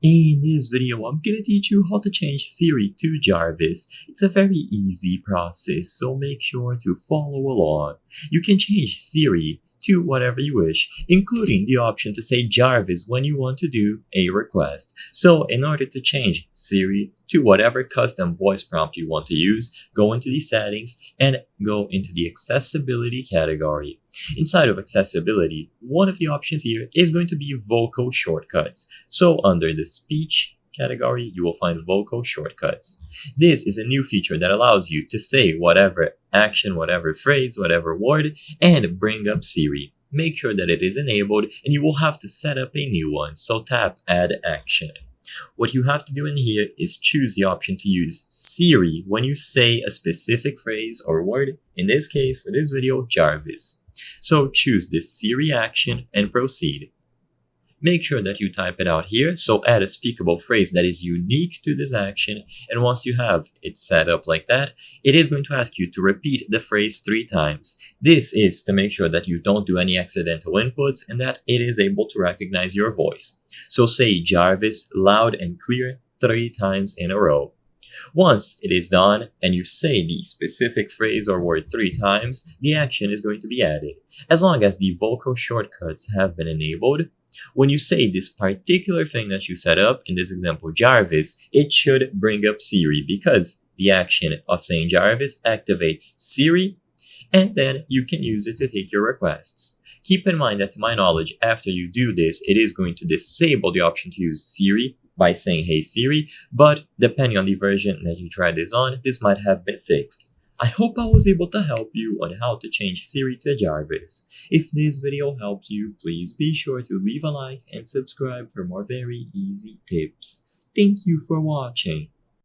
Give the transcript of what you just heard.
In this video, I'm gonna teach you how to change Siri to Jarvis. It's a very easy process, so make sure to follow along. You can change Siri to whatever you wish, including the option to say Jarvis when you want to do a request. So in order to change Siri to whatever custom voice prompt you want to use, go into the settings and go into the accessibility category. Inside of accessibility, one of the options here is going to be vocal shortcuts. So under the speech category, you will find vocal shortcuts. This is a new feature that allows you to say whatever action, whatever phrase, whatever word, and bring up Siri. Make sure that it is enabled and you will have to set up a new one. So tap add action. What you have to do in here is choose the option to use Siri when you say a specific phrase or word, in this case for this video, Jarvis. So choose this Siri action and proceed. Make sure that you type it out here, so add a speakable phrase that is unique to this action, and once you have it set up like that, it is going to ask you to repeat the phrase 3 times. This is to make sure that you don't do any accidental inputs and that it is able to recognize your voice. So say Jarvis loud and clear 3 times in a row. Once it is done and you say the specific phrase or word 3 times, the action is going to be added. As long as the vocal shortcuts have been enabled, when you say this particular thing that you set up, in this example Jarvis, it should bring up Siri because the action of saying Jarvis activates Siri, and then you can use it to take your requests. Keep in mind that to my knowledge, after you do this, it is going to disable the option to use Siri by saying hey Siri, but depending on the version that you try this on, this might have been fixed. I hope I was able to help you on how to change Siri to Jarvis. If this video helped you, please be sure to leave a like and subscribe for more very easy tips. Thank you for watching.